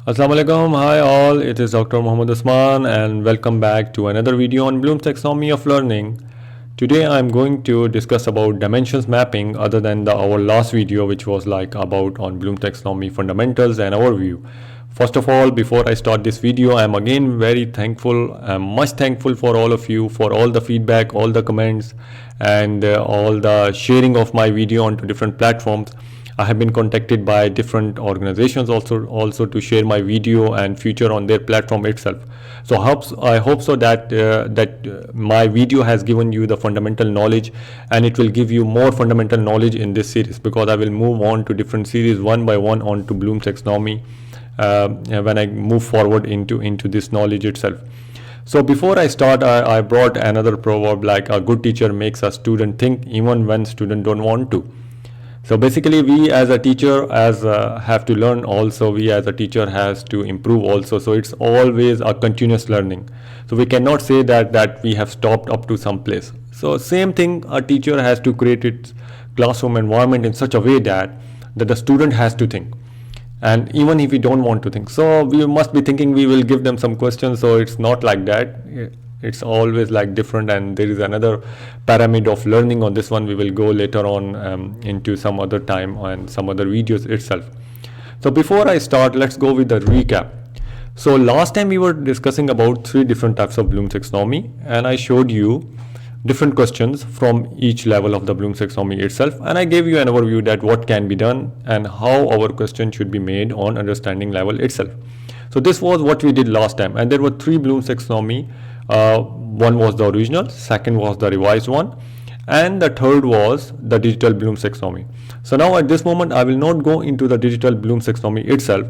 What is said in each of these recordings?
Assalamualaikum. Hi all, it is Dr. Muhammad Usman and welcome back to another video on Bloom's taxonomy of learning. Today I am going to discuss about dimensions mapping other than our last video which was like about on Bloom's taxonomy fundamentals and overview. First of all, before I start this video, I am again very thankful. I'm much thankful for all of you for all the feedback, all the comments and all the sharing of my video onto different platforms. I have been contacted by different organizations also to share my video and feature on their platform itself. So I hope so that my video has given you the fundamental knowledge, and it will give you more fundamental knowledge in this series, because I will move on to different series one by one on to Bloom's taxonomy when I move forward into this knowledge itself. So before I start, I brought another proverb like a good teacher makes a student think even when students don't want to. So basically, we as a teacher have to learn also. We as a teacher has to improve also. So it's always a continuous learning. So we cannot say that we have stopped up to some place. So same thing, a teacher has to create its classroom environment in such a way that the student has to think. And even if we don't want to think, so we must be thinking, we will give them some questions. So it's not like that. It's always like different, and there is another pyramid of learning on this one. We will go later on into some other time and some other videos itself. So before I start, let's go with the recap. So last time we were discussing about 3 different types of Bloom's taxonomy, and I showed you different questions from each level of the Bloom's taxonomy itself, and I gave you an overview that what can be done and how our question should be made on understanding level itself. So this was what we did last time, and there were 3 Bloom's taxonomy. One was the original, second was the revised one, and the third was the digital Bloom's taxonomy. So now at this moment I will not go into the digital Bloom's taxonomy itself,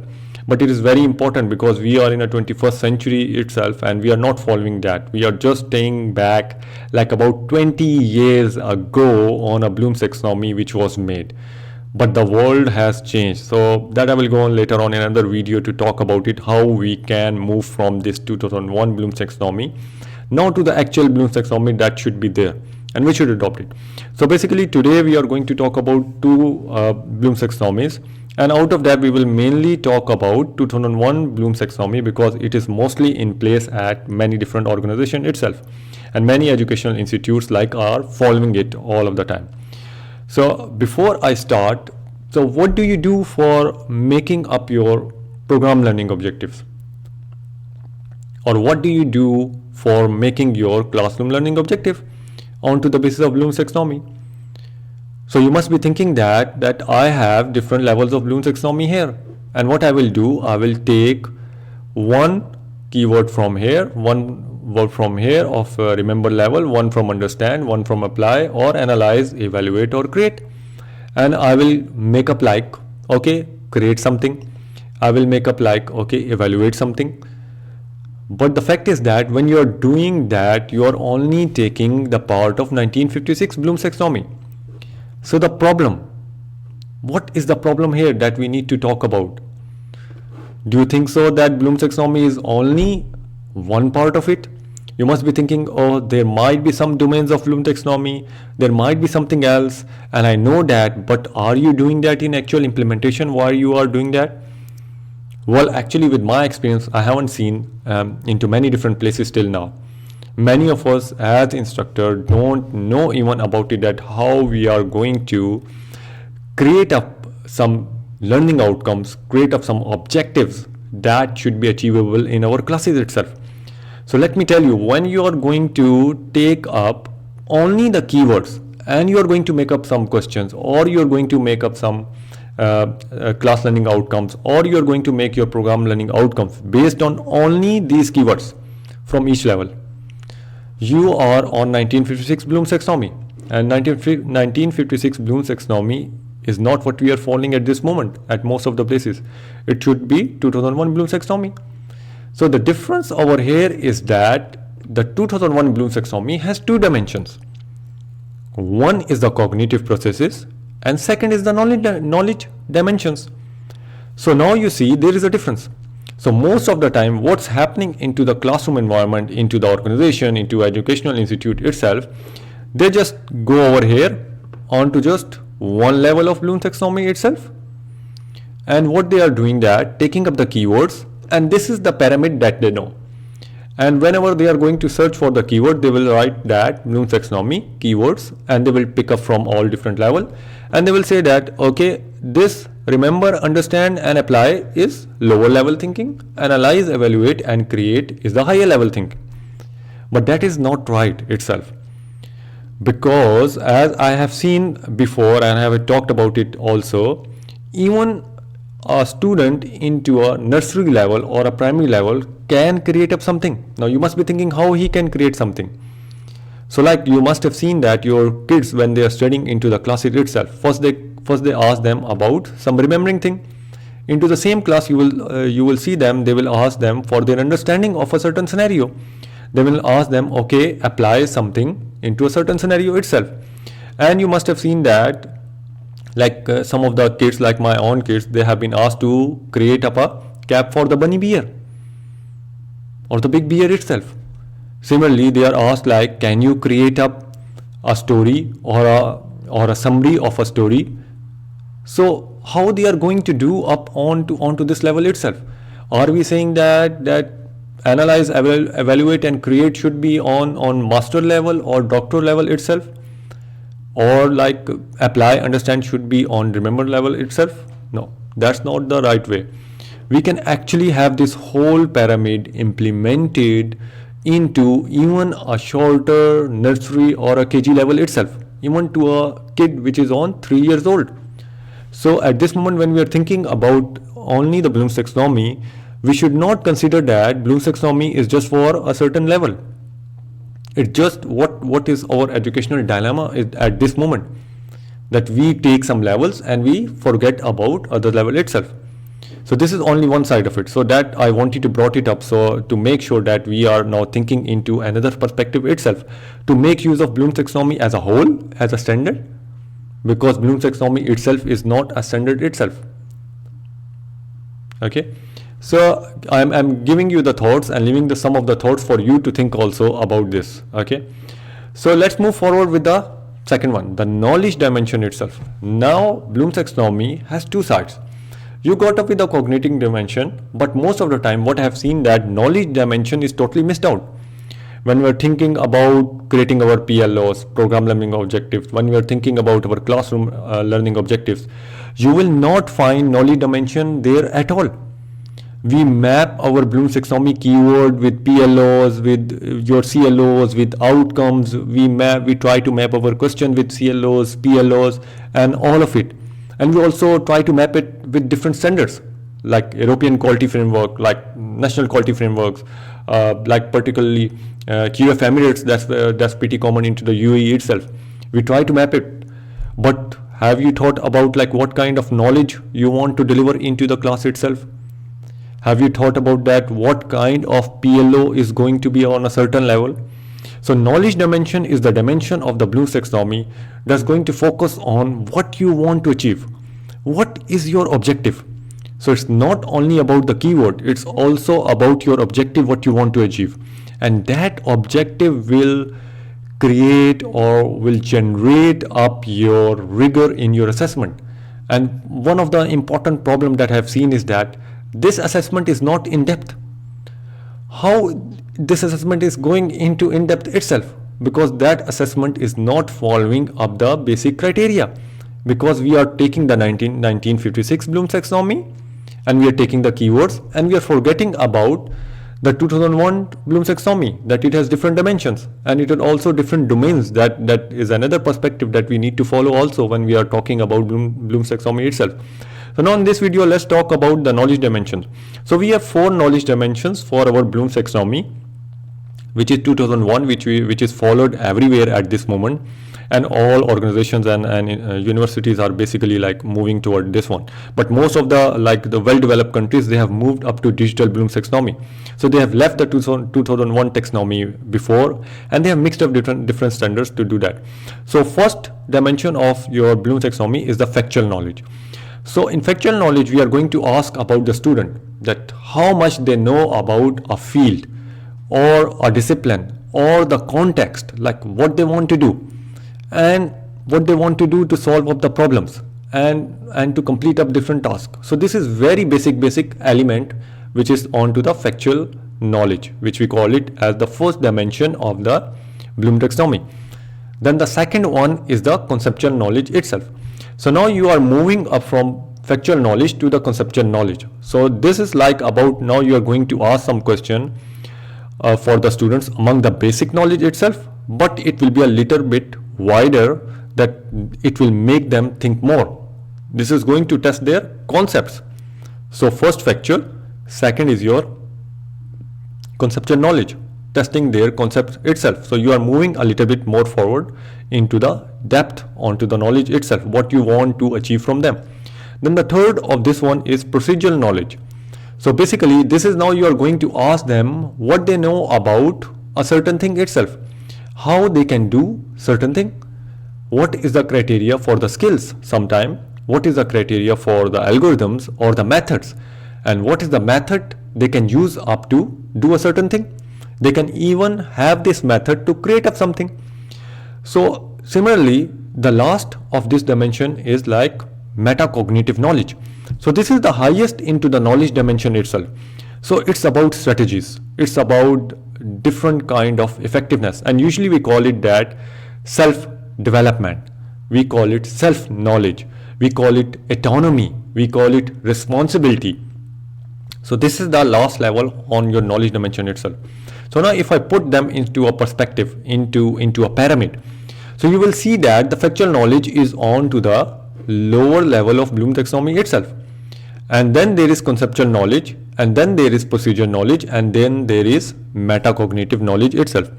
but it is very important because we are in a 21st century itself, and we are not following that. We are just staying back like about 20 years ago on a Bloom's taxonomy which was made. But the world has changed, so that I will go on later on in another video to talk about it, how we can move from this 2001 Bloom's taxonomy now to the actual Bloom's taxonomy that should be there, and we should adopt it. So basically today we are going to talk about 2 Bloom's taxonomies, and out of that we will mainly talk about 2001 Bloom's taxonomy because it is mostly in place at many different organizations itself, and many educational institutes like are following it all of the time. So before I start, so what do you do for making up your program learning objectives? Or what do you do for making your classroom learning objective onto the basis of Bloom's taxonomy? So you must be thinking that I have different levels of Bloom's taxonomy here. And what I will do, I will take one keyword from here, one word from here of remember level, one from understand, one from apply or analyze, evaluate or create, and I will make up like okay, create something. I will make up like okay, evaluate something. But the fact is that when you are doing that, you are only taking the part of 1956 Bloom's taxonomy. So the problem, what is the problem here that we need to talk about? Do you think so that Bloom's taxonomy is only one part of it? You must be thinking, oh, there might be some domains of Bloom's taxonomy, there might be something else, and I know that, but are you doing that in actual implementation? Why you are doing that? Well, actually with my experience, I haven't seen into many different places till now. Many of us as instructor don't know even about it, that how we are going to create up some learning outcomes, create up some objectives that should be achievable in our classes itself. So let me tell you, when you are going to take up only the keywords and you are going to make up some questions, or you are going to make up some class learning outcomes, or you are going to make your program learning outcomes based on only these keywords from each level, you are on 1956 Bloom's taxonomy, and 1956 Bloom's taxonomy is not what we are following at this moment at most of the places. It should be 2001 Bloom's taxonomy. So the difference over here is that the 2001 Bloom's taxonomy has 2 dimensions. One is the cognitive processes and second is the knowledge dimensions. So now you see there is a difference. So most of the time what's happening into the classroom environment, into the organization, into educational institute itself, they just go over here onto just one level of Bloom's taxonomy itself. And what they are doing, that taking up the keywords, and this is the pyramid that they know. And whenever they are going to search for the keyword, they will write that Bloom's taxonomy keywords, and they will pick up from all different level, and they will say that okay, this remember, understand and apply is lower level thinking, analyze, evaluate and create is the higher level thinking. But that is not right itself, because as I have seen before and I have talked about it also, even a student into a nursery level or a primary level can create up something. Now you must be thinking how he can create something. So like you must have seen that your kids, when they are studying into the class itself, first they ask them about some remembering thing. Into the same class you will see them, they will ask them for their understanding of a certain scenario. They will ask them, okay, apply something into a certain scenario itself. And you must have seen that like some of the kids, like my own kids, they have been asked to create up a cap for the bunny bear or the big bear itself. Similarly, they are asked like, can you create up a story or a summary of a story? So how they are going to do up onto this level itself? Are we saying that analyze, evaluate and create should be on master level or doctor level itself, or like apply, understand should be on remember level itself? No, that's not the right way. We can actually have this whole pyramid implemented into even a shorter nursery or a KG level itself, even to a kid which is on 3 years old. So at this moment, when we are thinking about only the Bloom's taxonomy, we should not consider that Bloom's taxonomy is just for a certain level. It's just what is our educational dilemma at this moment, that we take some levels and we forget about other level itself. So this is only one side of it. So that I wanted to brought it up, so to make sure that we are now thinking into another perspective itself, to make use of Bloom's taxonomy as a whole, as a standard, because Bloom's taxonomy itself is not a standard itself. Okay. So I'm giving you the thoughts and leaving some of the thoughts for you to think also about this. Okay. So let's move forward with the second one, the knowledge dimension itself. Now Bloom's taxonomy has two sides. You got up with the cognitive dimension, but most of the time what I have seen that knowledge dimension is totally missed out. When we are thinking about creating our PLOs, program learning objectives, when we are thinking about our classroom learning objectives, you will not find knowledge dimension there at all. We map our Bloom's taxonomy keyword with PLOs, with your CLOs, with outcomes. We try to map our question with CLOs, PLOs, and all of it. And we also try to map it with different standards, like European quality framework, like national quality frameworks, like particularly QF Emirates. That's pretty common into the UAE itself. We try to map it, but have you thought about like what kind of knowledge you want to deliver into the class itself? Have you thought about that? What kind of PLO is going to be on a certain level? So knowledge dimension is the dimension of the Bloom's taxonomy that's going to focus on what you want to achieve. What is your objective? So it's not only about the keyword, it's also about your objective, what you want to achieve. And that objective will create or will generate up your rigor in your assessment. And one of the important problem that I have seen is that this assessment is not in depth. How this assessment is going into in depth itself? Because that assessment is not following up the basic criteria. Because we are taking the 1956 Bloom's taxonomy and we are taking the keywords and we are forgetting about the 2001 Bloom's taxonomy, that it has different dimensions and it has also different domains. That is another perspective that we need to follow also when we are talking about Bloom's taxonomy itself. So now in this video, let's talk about the knowledge dimensions. So we have 4 knowledge dimensions for our Bloom's taxonomy, which is 2001, which is followed everywhere at this moment, and all organizations and universities are basically like moving toward this one. But most of the well-developed countries, they have moved up to digital Bloom's taxonomy. So they have left the 2001 taxonomy before, and they have mixed up different standards to do that. So first dimension of your Bloom's taxonomy is the factual knowledge. So in factual knowledge, we are going to ask about the student, that how much they know about a field or a discipline or the context, like what they want to do and what they want to do to solve up the problems, and to complete up different tasks. So this is very basic element which is on to the factual knowledge, which we call it as the first dimension of the Bloom taxonomy. Then the second one is the conceptual knowledge itself. So now you are moving up from factual knowledge to the conceptual knowledge. So this is like about now you are going to ask some question for the students among the basic knowledge itself, but it will be a little bit wider, that it will make them think more. This is going to test their concepts. So first factual, second is your conceptual knowledge, testing their concepts itself. So you are moving a little bit more forward into the depth onto the knowledge itself, what you want to achieve from them. Then the third of this one is procedural knowledge. So basically this is now you are going to ask them what they know about a certain thing itself, how they can do certain thing, what is the criteria for the skills, sometime what is the criteria for the algorithms or the methods, and what is the method they can use up to do a certain thing. They can even have this method to create up something. So similarly, the last of this dimension is like metacognitive knowledge. So this is the highest into the knowledge dimension itself. So it's about strategies, it's about different kind of effectiveness, and usually we call it that self development, we call it self knowledge, we call it autonomy, we call it responsibility. So this is the last level on your knowledge dimension itself. So now if I put them into a perspective, into a pyramid, so you will see that the factual knowledge is on to the lower level of Bloom taxonomy itself, and then there is conceptual knowledge, and then there is procedural knowledge, and then there is metacognitive knowledge itself.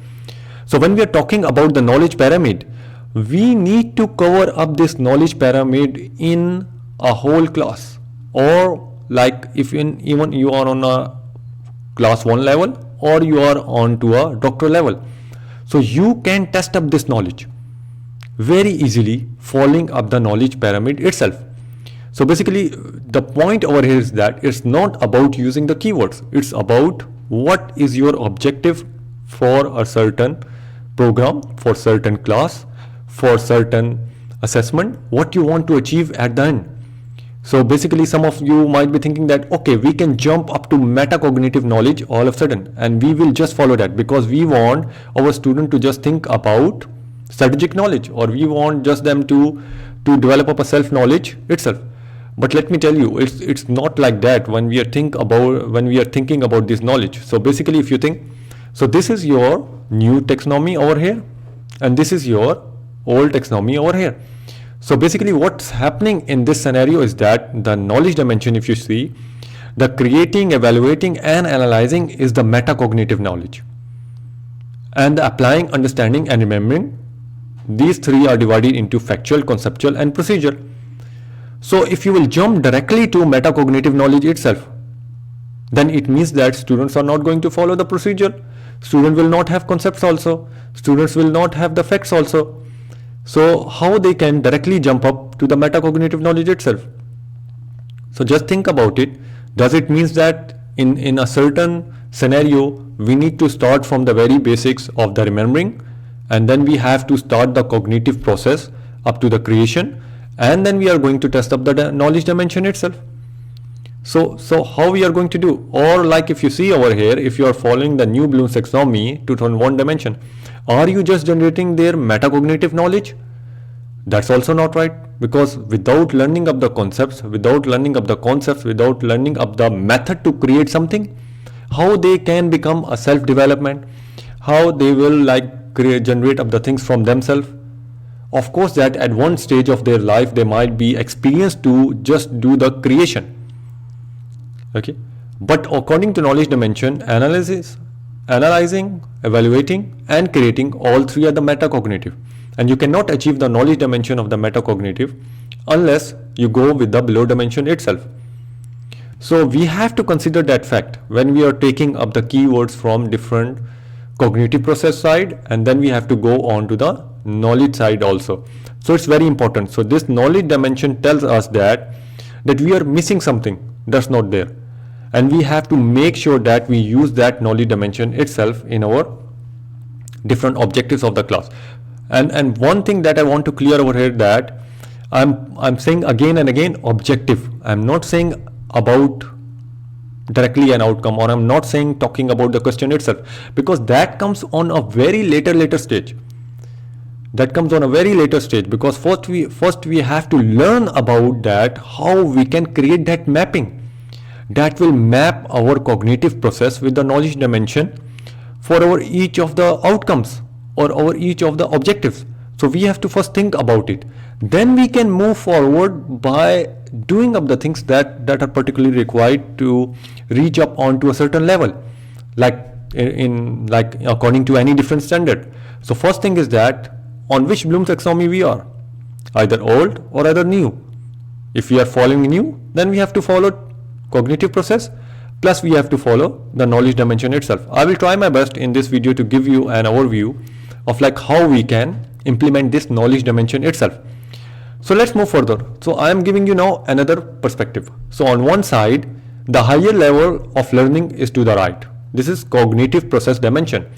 So when we are talking about the knowledge pyramid, we need to cover up this knowledge pyramid in a whole class, or like if even you are on a class 1 level, or you are on to a doctoral level. So you can test up this knowledge very easily, following up the knowledge pyramid itself. So basically the point over here is that it's not about using the keywords, it's about what is your objective for a certain program, for certain class, for certain assessment, what you want to achieve at the end. So basically some of you might be thinking that okay, we can jump up to metacognitive knowledge all of a sudden, and we will just follow that because we want our student to just think about strategic knowledge, or we want just them to develop up a self knowledge itself. But let me tell you, it's not like that when we are thinking about this knowledge. So basically if you think, so this is your new taxonomy over here, and this is your old taxonomy over here. So basically what's happening in this scenario is that the knowledge dimension, if you see, the creating, evaluating and analyzing is the metacognitive knowledge, and the applying, understanding and remembering, these three are divided into factual, conceptual and procedural. So if you will jump directly to metacognitive knowledge itself, then it means that students are not going to follow the procedure. Students will not have concepts also, students will not have the facts also. So how they can directly jump up to the metacognitive knowledge itself? So just think about it. Does it mean that in a certain scenario we need to start from the very basics of the remembering, and then we have to start the cognitive process up to the creation, and then we are going to test up the knowledge dimension itself? So how we are going to do? Or like if you see over here, if you are following the new Bloom's taxonomy 2001 dimension, are you just generating their metacognitive knowledge? That's also not right, because without learning up the concepts, without learning up the method to create something, how they can become a self-development, how they will like generate up the things from themselves? Of course that at one stage of their life they might be experienced to just do the creation. Okay, but according to knowledge dimension, analyzing, evaluating and creating, all three are the metacognitive, and you cannot achieve the knowledge dimension of the metacognitive unless you go with the below dimension itself. So we have to consider that fact when we are taking up the keywords from different cognitive process side, and then we have to go on to the knowledge side also. So it's very important. So this knowledge dimension tells us that we are missing something that's not there, and we have to make sure that we use that knowledge dimension itself in our different objectives of the class. And one thing that I want to clear over here, that I'm saying again and again objective. I'm not saying about directly an outcome, or I'm not saying talking about the question itself, because that comes on a very later stage. That comes on a very later stage, because first we have to learn about that, how we can create that mapping that will map our cognitive process with the knowledge dimension for our each of the outcomes or our each of the objectives. So we have to first think about it. Then we can move forward by doing up the things that are particularly required to reach up onto a certain level, like like according to any different standard. So first thing is that on which Bloom's taxonomy we are, either old or either new. If we are following new, then we have to follow cognitive process, plus we have to follow the knowledge dimension itself. I will try my best in this video to give you an overview of like how we can implement this knowledge dimension itself. So let's move further. So I am giving you now another perspective. So on one side, the higher level of learning is to the right. This is cognitive process dimension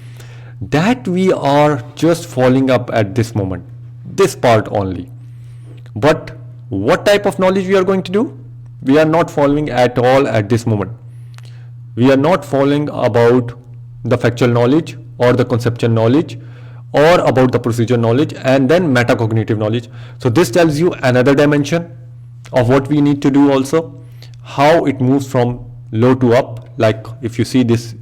that we are just following up at this moment, this part only. But what type of knowledge we are going to do? We are not following at all at this moment. We are not following about the factual knowledge or the conceptual knowledge or about the procedure knowledge and then metacognitive knowledge. So this tells you another dimension of what we need to do also, how it moves from low to up. Like if you see this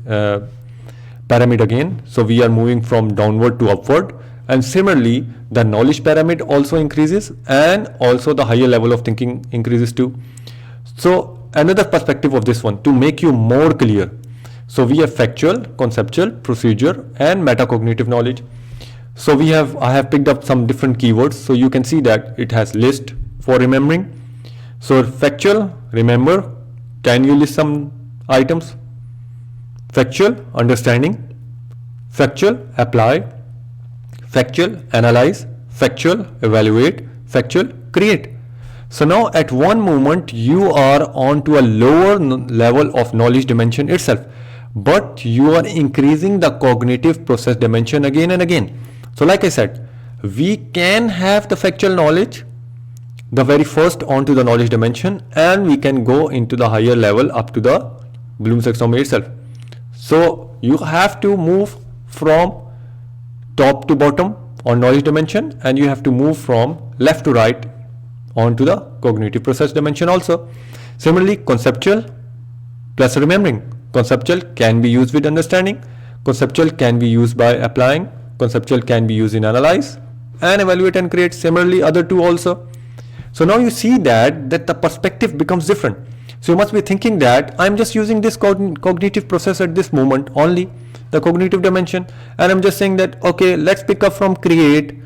pyramid again, so we are moving from downward to upward, and similarly the knowledge pyramid also increases and also the higher level of thinking increases too. So another perspective of this one to make you more clear. So we have factual, conceptual, procedure and metacognitive knowledge. So I have picked up some different keywords, so you can see that it has list for remembering. So factual, remember, can you list some items? Factual, understanding. Factual, apply. Factual, analyze. Factual, evaluate. Factual, create. So now at one moment you are on to a lower level of knowledge dimension itself, but you are increasing the cognitive process dimension again and again. So like I said, we can have the factual knowledge, the very first onto the knowledge dimension, and we can go into the higher level up to the Bloom's taxonomy itself. So you have to move from top to bottom on knowledge dimension, and you have to move from left to right onto the cognitive process dimension also. Similarly, conceptual plus remembering. Conceptual can be used with understanding. Conceptual can be used by applying. Conceptual can be used in analyze and evaluate and create. Similarly, other two also. So now you see that the perspective becomes different. So you must be thinking that I'm just using this cognitive process at this moment only, the cognitive dimension, and I'm just saying that okay, let's pick up from create,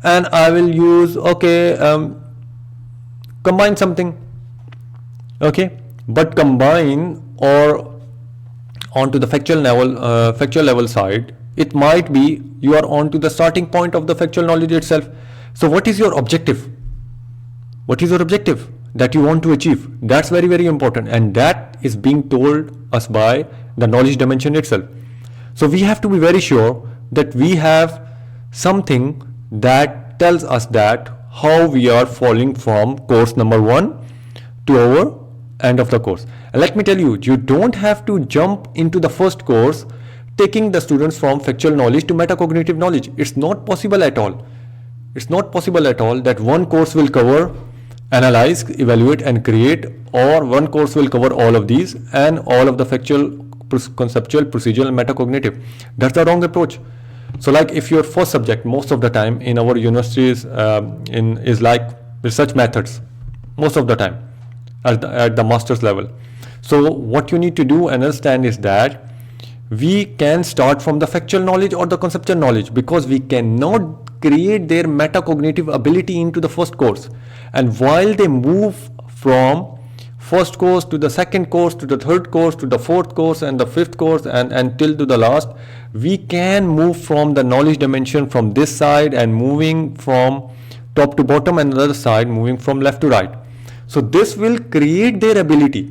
and I will use combine something. Okay, but combine or onto the factual level side, it might be you are on to the starting point of the factual knowledge itself. So what is your objective? What is your objective that you want to achieve? That's very, very important, and that is being told us by the knowledge dimension itself. So we have to be very sure that we have something that tells us that how we are falling from course number 1 to our end of the course. And let me tell you, you don't have to jump into the first course taking the students from factual knowledge to metacognitive knowledge. It's not possible at all. It's not possible at all that one course will cover analyze, evaluate and create, or one course will cover all of these and all of the factual, conceptual, procedural and metacognitive. That's the wrong approach. So like if your first subject most of the time in our universities is like research methods most of the time at the master's level. So what you need to do and understand is that we can start from the factual knowledge or the conceptual knowledge, because we cannot create their metacognitive ability into the first course. And while they move from first course to the second course to the third course to the fourth course and the fifth course and till to the last, we can move from the knowledge dimension from this side and moving from top to bottom, and the other side moving from left to right. So this will create their ability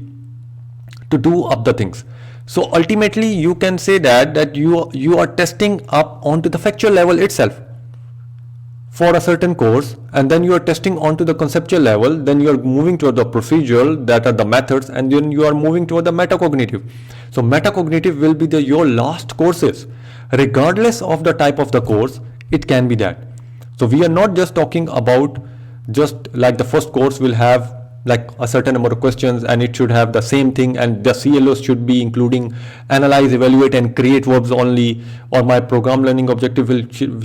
to do up the things. So ultimately you can say that you are testing up onto the factual level itself. for a certain course, and then you are testing onto the conceptual level, then you are moving toward the procedural, that are the methods, and then you are moving toward the metacognitive. So metacognitive will be your last courses, regardless of the type of the course. It can be that. So we are not just talking about just like the first course will have like a certain number of questions and it should have the same thing, and the CLOs should be including analyze, evaluate and create verbs only, or my program learning objective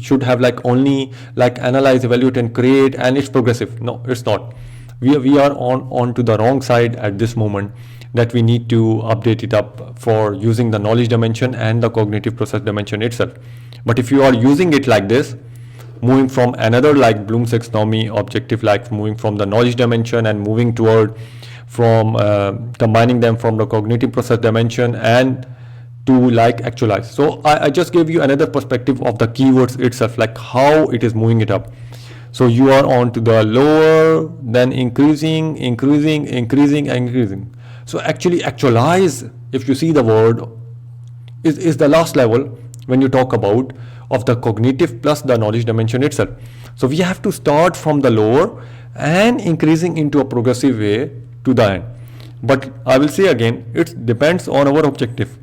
should have like only like analyze, evaluate and create, and it's progressive. No, it's not. We are on to the wrong side at this moment, that we need to update it up for using the knowledge dimension and the cognitive process dimension itself. But if you are using it like this, moving from another like Bloom's taxonomy objective, like moving from the knowledge dimension and moving toward from combining them from the cognitive process dimension and to like actualize. So I just gave you another perspective of the keywords itself, like how it is moving it up. So you are on to the lower, then increasing. So actually actualize, if you see the word, is the last level when you talk about of the cognitive plus the knowledge dimension itself. So we have to start from the lower and increasing into a progressive way to the end. But I will say again, it depends on our objective.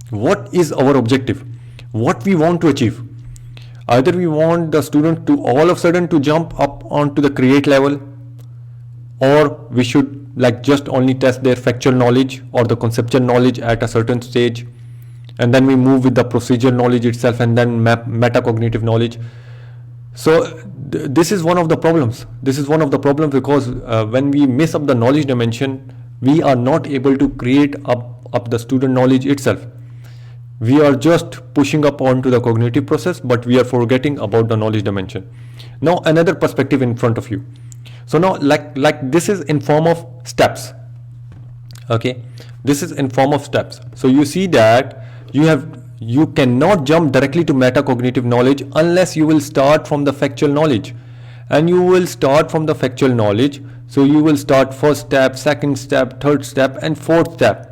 What is our objective? What we want to achieve? Either we want the student to all of a sudden to jump up onto the create level, or we should like just only test their factual knowledge or the conceptual knowledge at a certain stage, and then we move with the procedural knowledge itself and then metacognitive knowledge. So this is one of the problems. This is one of the problems because when we miss up the knowledge dimension, we are not able to create up the student knowledge itself. We are just pushing up onto the cognitive process, but we are forgetting about the knowledge dimension. Now another perspective in front of you. So now like this is in form of steps. Okay, this is in form of steps. So you see that you cannot jump directly to metacognitive knowledge unless you will start from the factual knowledge, and you will start from the factual knowledge. So you will start first step, second step, third step and fourth step.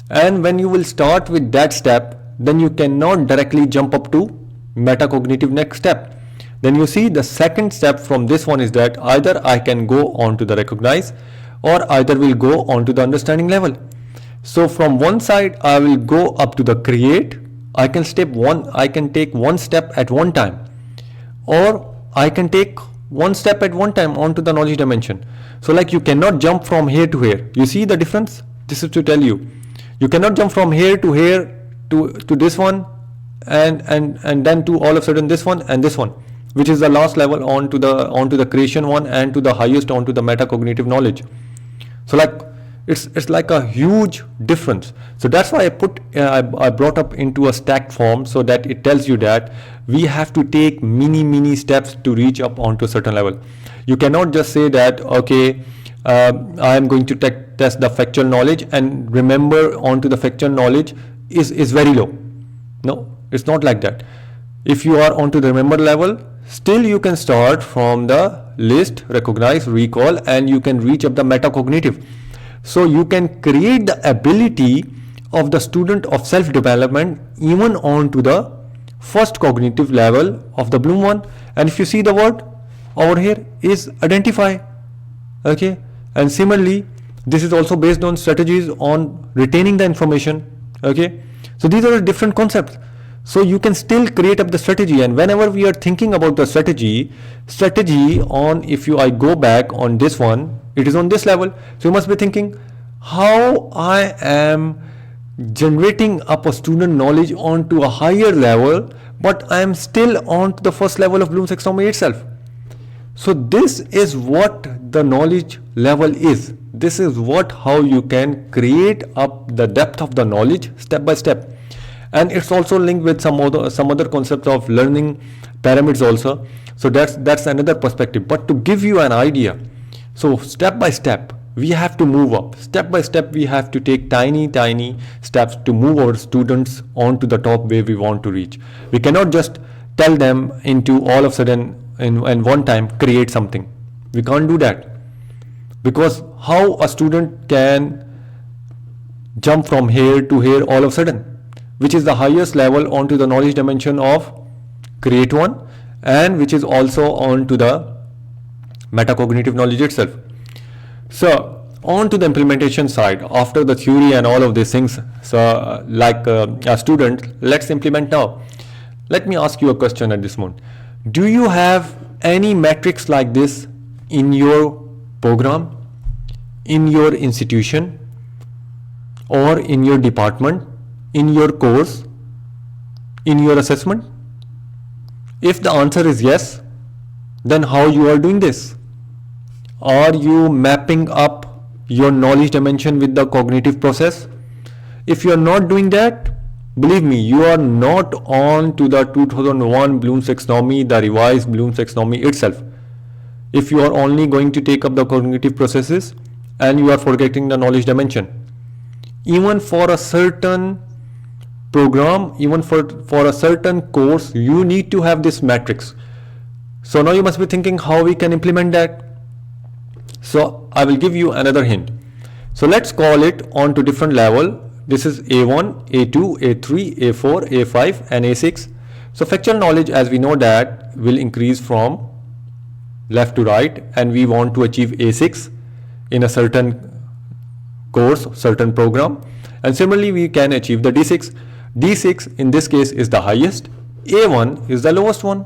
And when you will start with that step, then you cannot directly jump up to metacognitive next step. Then you see the second step from this one is that either I can go on to the recognize, or either will go on to the understanding level. So from one side I will go up to the create. I can take one step at one time, or I can take one step at one time onto the knowledge dimension. So like you cannot jump from here to here. You see the difference? This is to tell you, you cannot jump from here to here to this one and then to all of a sudden this one and this one, which is the last level onto the creation one, and to the highest onto the metacognitive knowledge. So like it's like a huge difference. So that's why I brought up into a stacked form, so that it tells you that we have to take mini steps to reach up onto a certain level. You cannot just say that okay, I am going to test the factual knowledge, and remember onto the factual knowledge is very low. No, it's not like that. If you are onto the remember level, still you can start from the list, recognize, recall, and you can reach up the metacognitive. So you can create the ability of the student of self-development even on to the first cognitive level of the Bloom one. And if you see the word over here is identify. Okay, and similarly this is also based on strategies on retaining the information. Okay, so these are different concepts. So you can still create up the strategy, and whenever we are thinking about the strategy on, I go back on this one, it is on this level. So you must be thinking how I am generating up a student knowledge onto a higher level, but I am still on to the first level of Bloom's taxonomy itself. So this is what the knowledge level is. This is how you can create up the depth of the knowledge step by step. And it's also linked with some other concepts of learning pyramids also. So that's another perspective. But to give you an idea, so step by step we have to move up. Step by step we have to take tiny steps to move our students on to the top where we want to reach. We cannot just tell them into all of a sudden in one time create something. We can't do that, because how a student can jump from here to here all of a sudden, which is the highest level onto the knowledge dimension of create one, and which is also on to the metacognitive knowledge itself. So on to the implementation side, after the theory and all of these things, so like a student, let's implement now. Let me ask you a question at this moment. Do you have any metrics like this in your program, in your institution, or in your department, in your course, in your assessment? If the answer is yes, then how you are doing this? Are you mapping up your knowledge dimension with the cognitive process? If you are not doing that, believe me, you are not on to the 2001 Bloom's taxonomy, the revised Bloom's taxonomy itself. If you are only going to take up the cognitive processes and you are forgetting the knowledge dimension. Even for a certain program, even for a certain course, you need to have this matrix. So now you must be thinking how we can implement that. So I will give you another hint. So let's call it on to different level. This is A1, A2, A3, A4, A5 and A6. So factual knowledge, as we know, that will increase from left to right, and we want to achieve A6 in a certain course, certain program, and similarly we can achieve the D6. D6 in this case is the highest, A1 is the lowest one.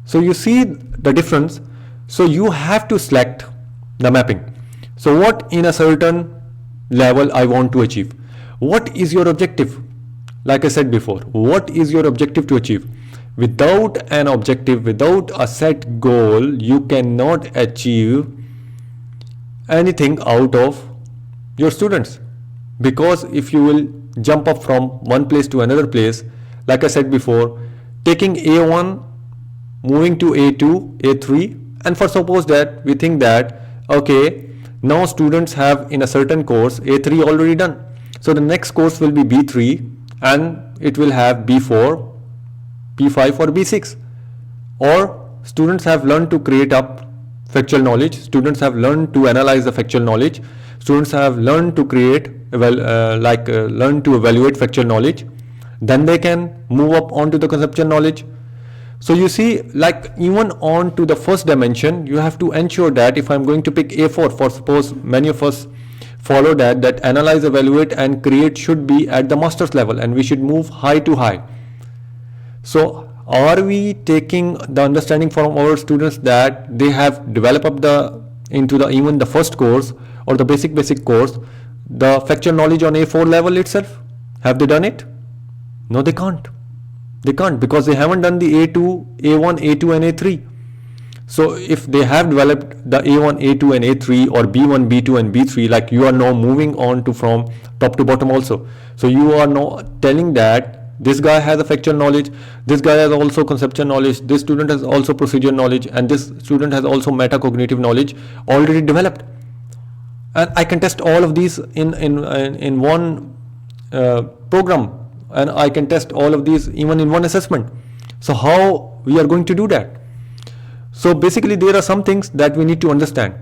So you see the difference. So you have to select the mapping. So what in a certain level I want to achieve? What is your objective? Like I said before, what is your objective to achieve? Without an objective, without a set goal, you cannot achieve anything out of your students. Because if you will jump up from one place to another place, like I said before, taking A1, moving to A2, A3, and for suppose that we think that, okay, now students have in a certain course A3 already done. So the next course will be B3 and it will have B4, P5 or B6. Or students have learned to create up factual knowledge, students have learned to analyze the factual knowledge, students have learned to create, learn to evaluate factual knowledge, then they can move up onto the conceptual knowledge. So you see, like even on to the first dimension, you have to ensure that if I'm going to pick A4, for suppose many of us follow that analyze, evaluate and create should be at the master's level and we should move high to high. So are we taking the understanding from our students that they have developed up into even the first course or the basic course, the factual knowledge on A4 level itself? Have they done it? No, they can't. They can't, because they haven't done the A2, A1, A2 and A3. So if they have developed the A1, A2 and A3 or B1, B2 and B3, like you are now moving on to from top to bottom also. So you are now telling that this guy has a factual knowledge, this guy has also conceptual knowledge, this student has also procedural knowledge, and this student has also metacognitive knowledge already developed. And I can test all of these in one program, and I can test all of these even in one assessment. So how we are going to do that? So basically there are some things that we need to understand.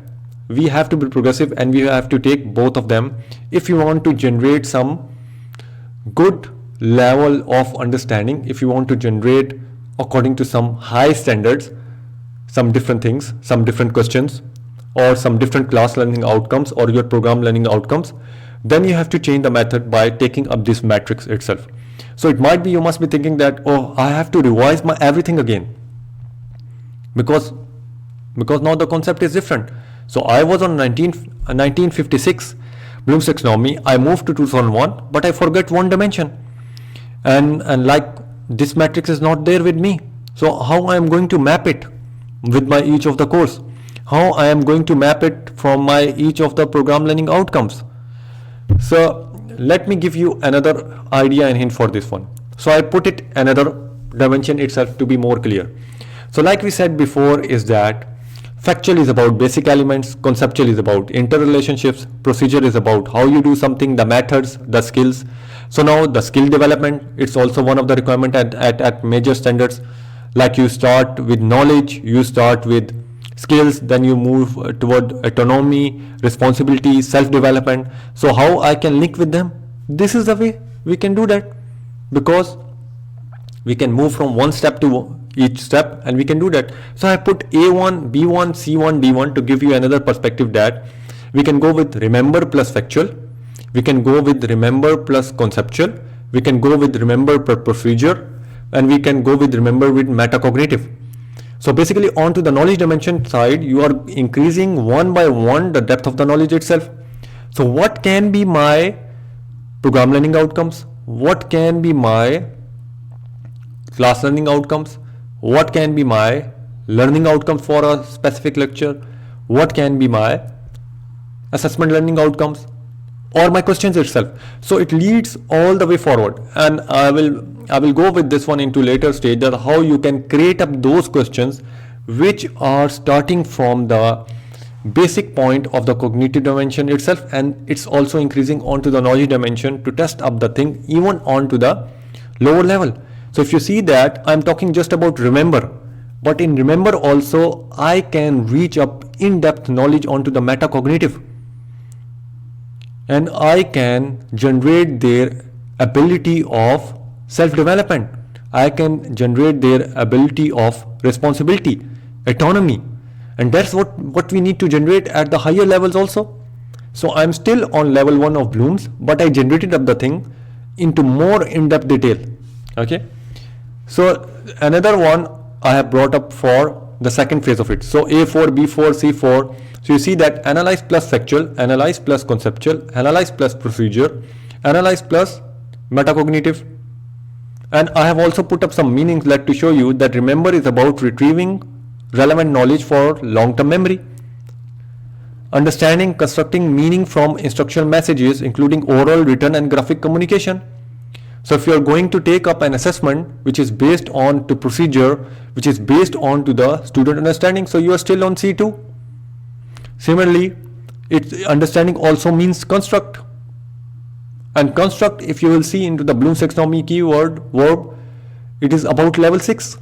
We have to be progressive and we have to take both of them if you want to generate some good level of understanding, if you want to generate according to some high standards, some different things, some different questions or some different class learning outcomes or your program learning outcomes, then you have to change the method by taking up this matrix itself. So it might be you must be thinking that, oh, I have to revise my everything again because now the concept is different. So I was on 1956 Bloom's taxonomy, I moved to 2001, but I forgot one dimension, and like this matrix is not there with me. So how I am going to map it with my each of the course? How I am going to map it from my each of the program learning outcomes? So let me give you another idea and hint for this one. So I put it another dimension itself to be more clear. So like we said before is that factual is about basic elements, conceptual is about interrelationships, procedure is about how you do something, the methods, the skills. So now the skill development, it's also one of the requirement at major standards. Like you start with knowledge, you start with skills, then you move toward autonomy, responsibility, self-development. So how I can link with them? This is the way we can do that, because we can move from one step to each step, and we can do that. So I put A1, B1, C1, D1 to give you another perspective that we can go with remember plus factual, we can go with remember plus conceptual, we can go with remember per procedure, and we can go with remember with metacognitive. So basically onto the knowledge dimension side, you are increasing one by one the depth of the knowledge itself. So what can be my program learning outcomes? What can be my class learning outcomes? What can be my learning outcomes for a specific lecture? What can be my assessment learning outcomes or my questions itself? So it leads all the way forward, and I will go with this one into later stage, that how you can create up those questions which are starting from the basic point of the cognitive dimension itself, and it's also increasing onto the knowledge dimension to test up the thing even onto the lower level. So if you see that I'm talking just about remember, but in remember also I can reach up in-depth knowledge onto the metacognitive, and I can generate their ability of self-development. I can generate their ability of responsibility, autonomy, and that's what we need to generate at the higher levels also. So I'm still on level 1 of Bloom's, but I generated up the thing into more in-depth detail. Okay, so another one I have brought up for the second phase of it. So A4, B4, C4. So you see that analyze plus factual, analyze plus conceptual, analyze plus procedure, analyze plus metacognitive. And I have also put up some meanings like to show you that remember is about retrieving relevant knowledge for long-term memory. Understanding, constructing meaning from instructional messages, including oral, written, and graphic communication. So if you are going to take up an assessment which is based on to procedure, which is based on to the student understanding, so you are still on C2. Similarly, its understanding also means construct. And construct, if you will see into the Bloom's taxonomy keyword verb, it is about level 6.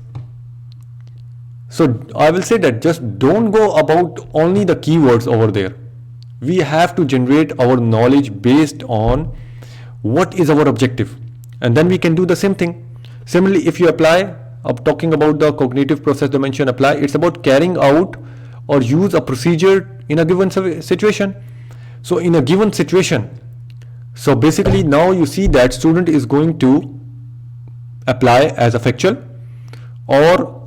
So I will say that just don't go about only the keywords over there. We have to generate our knowledge based on what is our objective, and then we can do the same thing. Similarly, if you apply, talking about the cognitive process dimension apply, it's about carrying out or use a procedure in a given situation. So in a given situation, so basically now you see that student is going to apply as a factual, or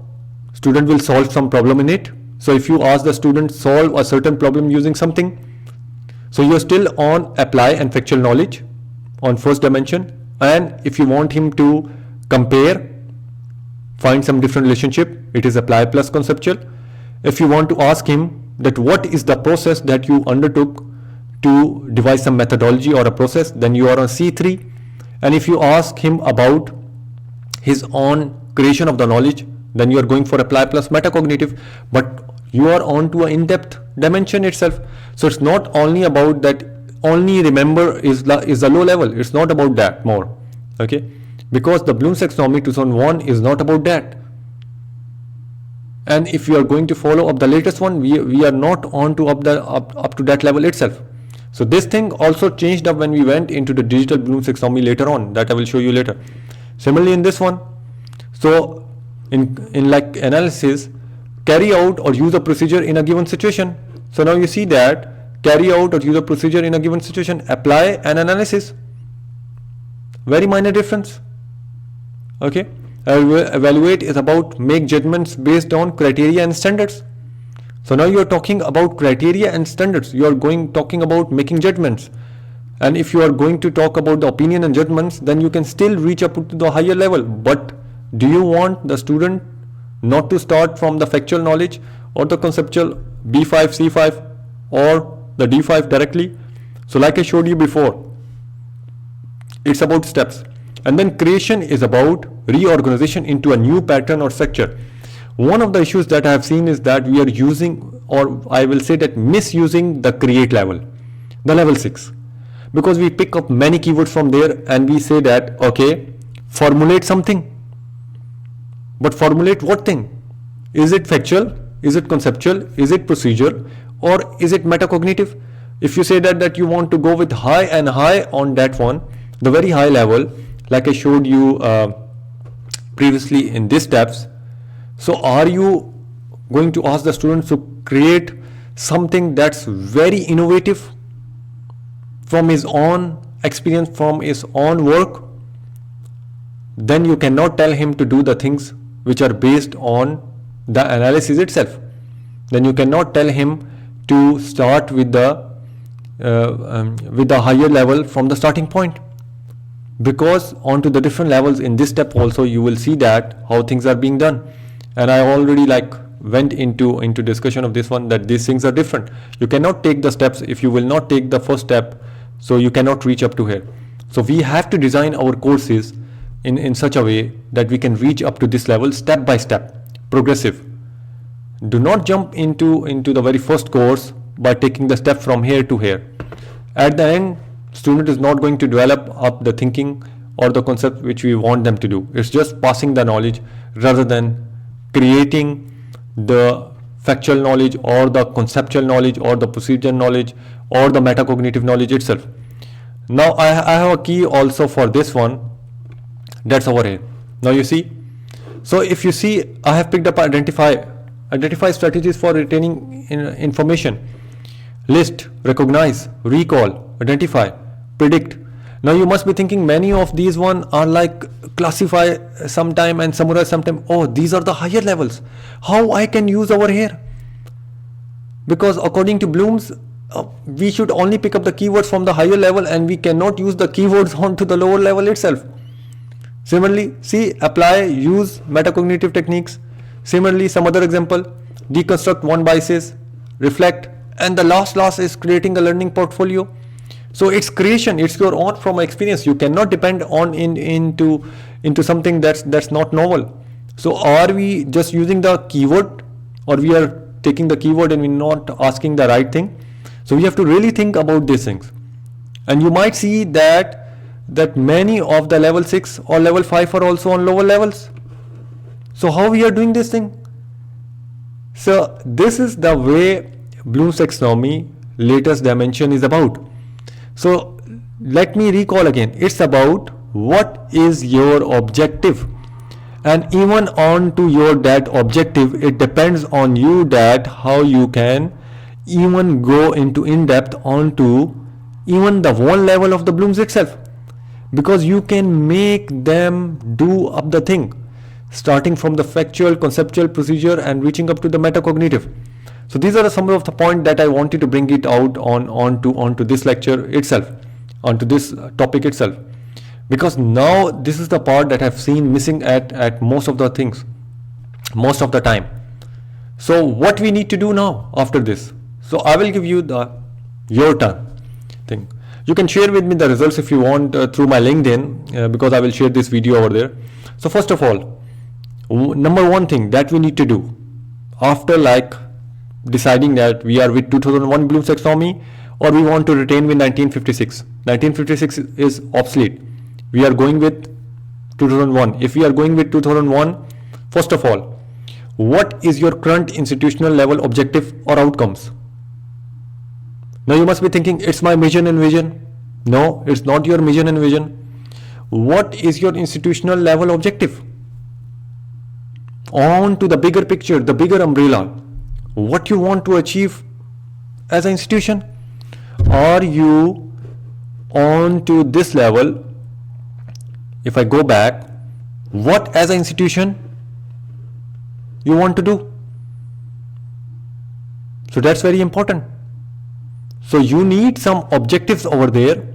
student will solve some problem in it. So if you ask the student solve a certain problem using something, so you are still on apply and factual knowledge on first dimension. And if you want him to compare, find some different relationship, it is apply plus conceptual. If you want to ask him that what is the process that you undertook to devise some methodology or a process, then you are on C3. And if you ask him about his own creation of the knowledge, then you are going for apply plus metacognitive, but you are on to an in-depth dimension itself. So it's not only about that only remember is the low level. It's not about that more. Okay, because the Bloom's taxonomy 2001 is not about that. And if you are going to follow up the latest one, we are not on to up to that level itself. So this thing also changed up when we went into the digital Bloom's taxonomy later on, that I will show you later. Similarly in this one, so in like analysis, carry out or use a procedure in a given situation. So now you see that carry out or use a procedure in a given situation, apply and analysis, very minor difference. Okay, evaluate is about make judgments based on criteria and standards. So now you are talking about criteria and standards, you are talking about making judgments. And if you are going to talk about the opinion and judgments, then you can still reach up to the higher level. But do you want the student not to start from the factual knowledge or the conceptual B5, C5 or the D5 directly? So like I showed you before, it's about steps. And then creation is about reorganization into a new pattern or structure. One of the issues that I have seen is that we are using, or I will say that misusing the create level, the level 6. Because we pick up many keywords from there and we say that, okay, formulate something. But formulate what thing? Is it factual? Is it conceptual? Is it procedure? Or is it metacognitive? If you say that you want to go with high and high on that one, the very high level, like I showed you previously in these steps, So are you going to ask the students to create something that's very innovative from his own experience, from his own work? Then you cannot tell him to do the things which are based on the analysis itself. Then you cannot tell him to start with the higher level from the starting point, because onto the different levels in this step also you will see that how things are being done. And I already went into discussion of this one, that these things are different. You cannot take the steps if you will not take the first step, so you cannot reach up to here. So we have to design our courses in such a way that we can reach up to this level step by step, progressive. Do not jump into the very first course by taking the step from here to here. At the end, student is not going to develop up the thinking or the concept which we want them to do. It's just passing the knowledge rather than creating the factual knowledge or the conceptual knowledge or the procedural knowledge or the metacognitive knowledge itself. Now I have a key also for this one, that's over here. Now you see, so if you see, I have picked up identify strategies for retaining information, list, recognize, recall, identify, predict. Now you must be thinking many of these one are like classify sometime and summarize sometime. Oh, these are the higher levels. How I can use over here? Because according to Bloom's, we should only pick up the keywords from the higher level and we cannot use the keywords onto the lower level itself. Similarly, see, apply, use metacognitive techniques. Similarly, some other example, deconstruct one biases, reflect, and the last is creating a learning portfolio. So it's creation, it's your own from experience. You cannot depend on into something that's not novel. So are we just using the keyword, or we are taking the keyword and we're not asking the right thing? So we have to really think about these things. And you might see that many of the level 6 or level 5 are also on lower levels. So how we are doing this thing? So this is the way Bloom's taxonomy latest dimension is about. So let me recall again, it's about what is your objective, and even on to your that objective, it depends on you that how you can even go into in-depth onto even the one level of the Bloom's itself, because you can make them do up the thing, starting from the factual, conceptual, procedure, and reaching up to the metacognitive. So these are some of the points that I wanted to bring it out onto this lecture itself, onto this topic itself, because now this is the part that I've seen missing at most of the things, most of the time. So what we need to do now after this? So I will give you your turn thing. You can share with me the results if you want through my LinkedIn, because I will share this video over there. So first of all, number one thing that we need to do after deciding that we are with 2001 Bloom's taxonomy or we want to retain with 1956. 1956 is obsolete. We are going with 2001. If we are going with 2001, first of all, what is your current institutional level objective or outcomes? Now you must be thinking, it's my mission and vision. No, it's not your mission and vision. What is your institutional level objective? On to the bigger picture, the bigger umbrella. What you want to achieve as an institution? Are you on to this level? If I go back, what as an institution you want to do? So that's very important. So you need some objectives over there,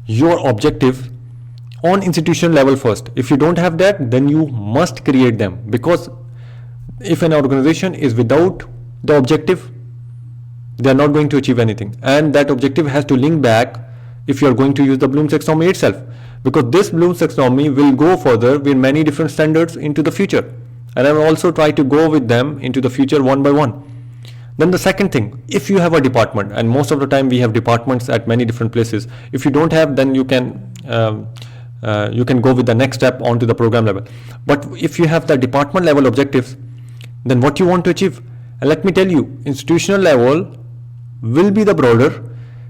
your objective on institution level first. If you don't have that, then you must create them, because if an organization is without the objective, they are not going to achieve anything, and that objective has to link back if you are going to use the Bloom's taxonomy itself, because this Bloom's taxonomy will go further with many different standards into the future, and I will also try to go with them into the future one by one. Then the second thing, if you have a department, and most of the time we have departments at many different places, if you don't have, then you can go with the next step onto the program level. But if you have the department level objectives, then what you want to achieve? And let me tell you, institutional level will be the broader,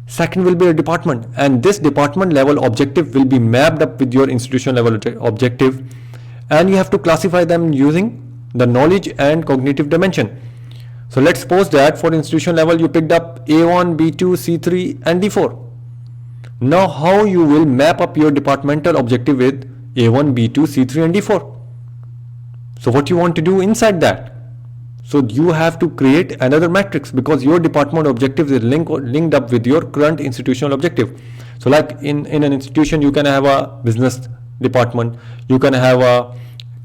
second will be a department, and this department level objective will be mapped up with your institutional level objective, and you have to classify them using the knowledge and cognitive dimension. So let's suppose that for institution level you picked up A1, B2, C3 and D4. Now how you will map up your departmental objective with A1, B2, C3 and D4? So what you want to do inside that? So you have to create another matrix, because your department objective is linked up with your current institutional objective. So like in an institution you can have a business department, you can have a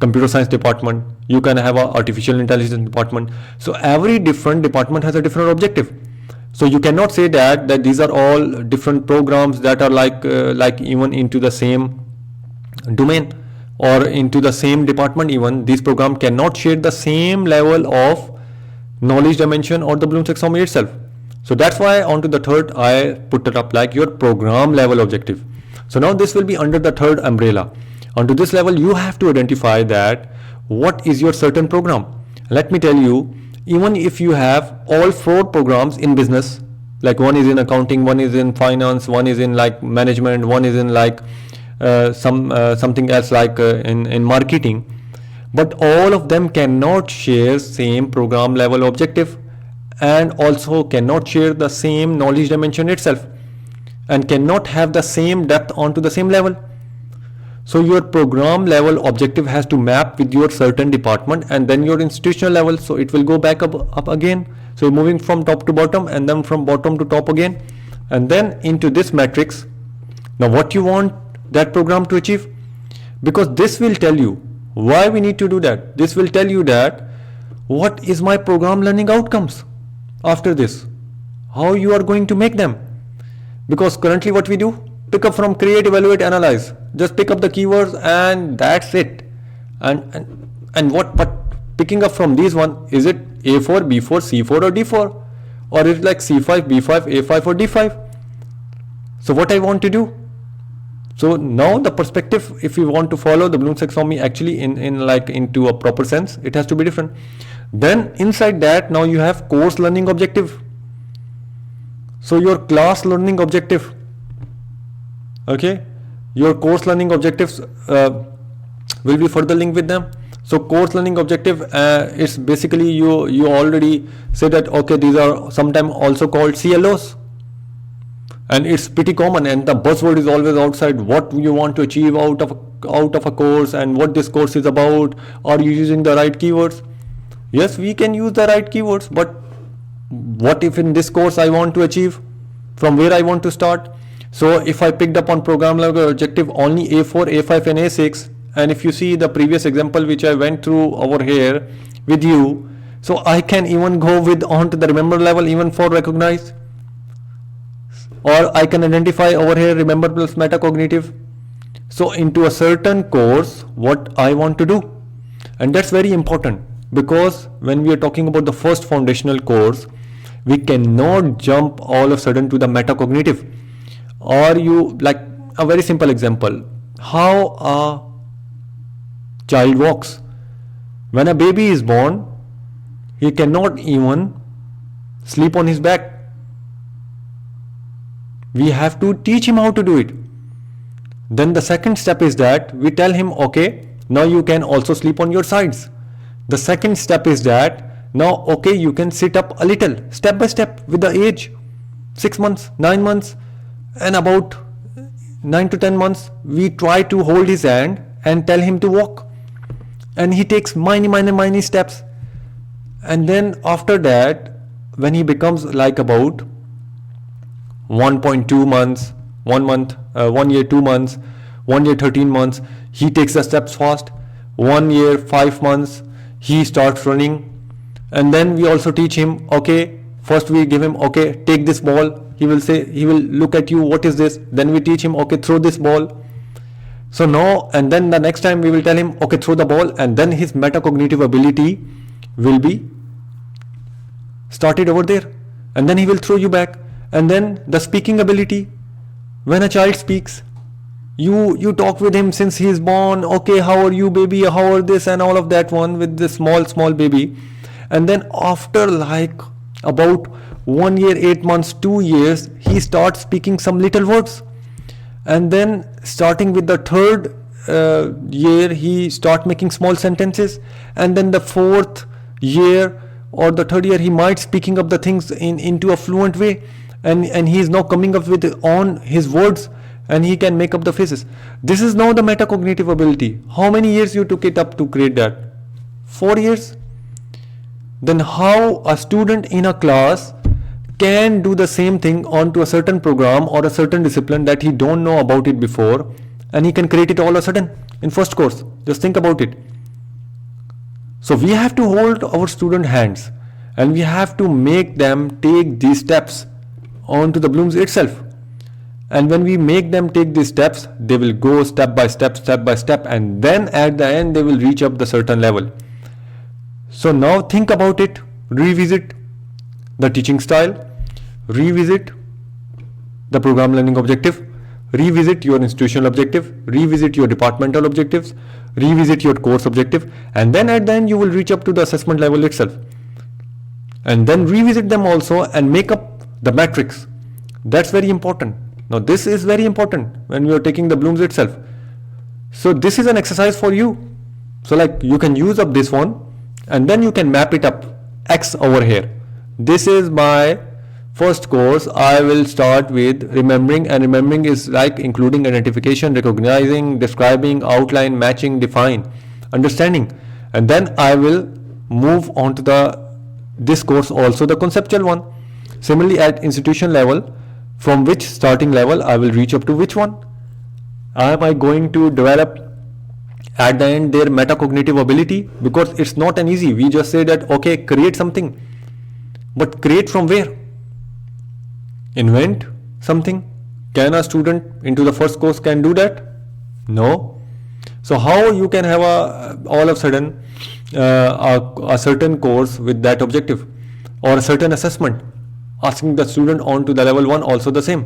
computer science department, you can have a artificial intelligence department. So every different department has a different objective. So you cannot say that these are all different programs that are like even into the same domain or into the same department. Even these programs cannot share the same level of knowledge dimension or the Bloom's taxonomy itself. So that's why onto the third I put it up like your program level objective. So now this will be under the third umbrella. Onto this level you have to identify that what is your certain program. Let me tell you, even if you have all 4 programs in business, like one is in accounting, one is in finance, one is in like management, one is in like something else like in marketing, but all of them cannot share same program level objective, and also cannot share the same knowledge dimension itself, and cannot have the same depth onto the same level. So your program level objective has to map with your certain department and then your institutional level. So it will go back up again. So you're moving from top to bottom and then from bottom to top again, and then into this matrix. Now what you want that program to achieve, because this will tell you why we need to do that. This will tell you that what is my program learning outcomes after this, how you are going to make them. Because currently what we do, pick up from create, evaluate, analyze, just pick up the keywords and that's it. And what, but picking up from these one, is it A4, B4, C4 or D4, or is it like C5, B5, A5 or D5? So what I want to do, so now the perspective, if you want to follow the Bloom's taxonomy actually in like into a proper sense, it has to be different. Then inside that now you have course learning objective. So your class learning objective, okay, your course learning objectives will be further linked with them. So course learning objective is basically you already say that okay, these are sometimes also called CLOs. And it's pretty common, and the buzzword is always outside what you want to achieve out of a course and what this course is about. Are you using the right keywords? Yes, we can use the right keywords, but what if in this course I want to achieve, from where I want to start? So if I picked up on program level objective only A4, A5 and A6, and if you see the previous example which I went through over here with you, so I can even go with onto the remember level even for recognize. Or I can identify over here remember plus metacognitive. So into a certain course what I want to do, and that's very important, because when we are talking about the first foundational course, we cannot jump all of a sudden to the metacognitive. Or you, like a very simple example, how a child walks. When a baby is born, he cannot even sleep on his back. We have to teach him how to do it. Then the second step is that we tell him, okay, now you can also sleep on your sides. The second step is that now, okay, you can sit up a little, step by step with the age, 6 months, 9 months, and about 9 to 10 months, we try to hold his hand and tell him to walk. And he takes many steps. And then after that, when he becomes like about 1.2 months, 1 month, 1 year, 2 months, 1 year, 13 months, he takes the steps fast. 1 year, 5 months, he starts running. And then we also teach him, okay, first we give him, okay, take this ball. He will say, he will look at you, what is this? Then we teach him, okay, throw this ball. So now, and then the next time we will tell him, okay, throw the ball, and then his metacognitive ability will be started over there. And then he will throw you back. And then the speaking ability, when a child speaks, you talk with him since he is born, okay, how are you baby, how are this and all of that one with this small baby. And then after like about 1 year, 8 months, 2 years, he starts speaking some little words. And then starting with the third year he start making small sentences, and then the fourth year or the third year he might speaking up the things into a fluent way, and he is now coming up with on his words, and he can make up the phrases. This is now the metacognitive ability. How many years you took it up to create that? 4 years. Then how a student in a class can do the same thing onto a certain program or a certain discipline that he don't know about it before, and he can create it all of a sudden in first course? Just think about it. So we have to hold our student hands, and we have to make them take these steps onto the Bloom's itself. And when we make them take these steps, they will go step by step, and then at the end they will reach up the certain level. So now think about it, revisit the teaching style, revisit the program learning objective, revisit your institutional objective, revisit your departmental objectives, revisit your course objective, and then at the end you will reach up to the assessment level itself. And then revisit them also and make up the matrix. That's very important. Now this is very important when you are taking the Bloom's itself. So this is an exercise for you. So like you can use up this one, and then you can map it up X over here. This is my first course. I will start with remembering, and remembering is like including identification, recognizing, describing, outline, matching, define, understanding. And then I will move on to this course also, the conceptual one. Similarly at institution level, from which starting level I will reach up to which one? Am I going to develop at the end their metacognitive ability? Because it's not an easy. We just say that okay, create something, but create from where? Invent something. Can a student into the first course can do that? No. So how you can have all of a sudden a certain course with that objective, or a certain assessment asking the student on to the level 1 also the same?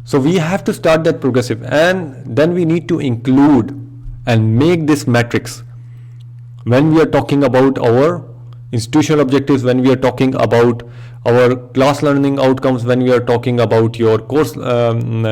So we have to start that progressive, and then we need to include and make this matrix when we are talking about our institutional objectives, when we are talking about our class learning outcomes, when we are talking about your course learning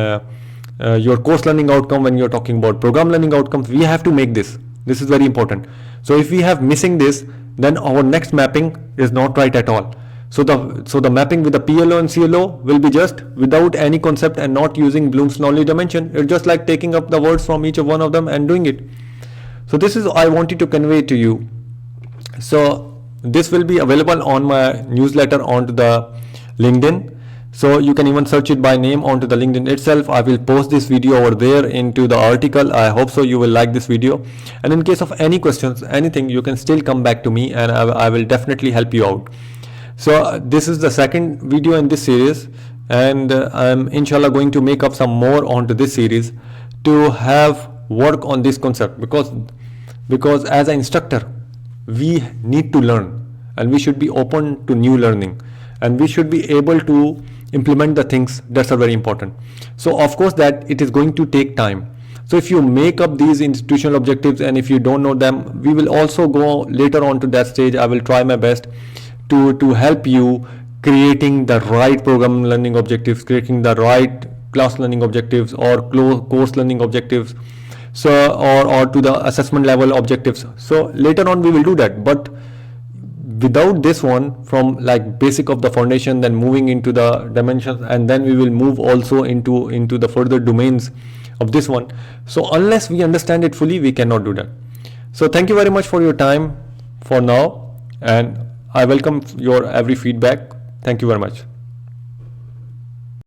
outcome, when you are talking about program learning outcomes. We have to make this. This is very important. So if we have missing this, then our next mapping is not right at all. So the mapping with the PLO and CLO will be just without any concept and not using Bloom's knowledge dimension. It's just like taking up the words from each of one of them and doing it. So this is I wanted to convey to you. So this will be available on my newsletter onto the LinkedIn. So you can even search it by name onto the LinkedIn itself. I will post this video over there into the article. I hope so you will like this video. And in case of any questions, anything, you can still come back to me, and I will definitely help you out. So this is the second video in this series, and I'm inshallah going to make up some more onto this series to have work on this concept, because as an instructor we need to learn, and we should be open to new learning, and we should be able to implement the things that are very important. So of course that it is going to take time. So if you make up these institutional objectives, and if you don't know them, we will also go later on to that stage. I will try my best to help you creating the right program learning objectives, creating the right class learning objectives or course learning objectives, so or to the assessment level objectives. So later on we will do that, but without this one, from like basic of the foundation, then moving into the dimensions, and then we will move also into the further domains of this one. So unless we understand it fully, we cannot do that. So thank you very much for your time for now, and I welcome your every feedback. Thank you very much.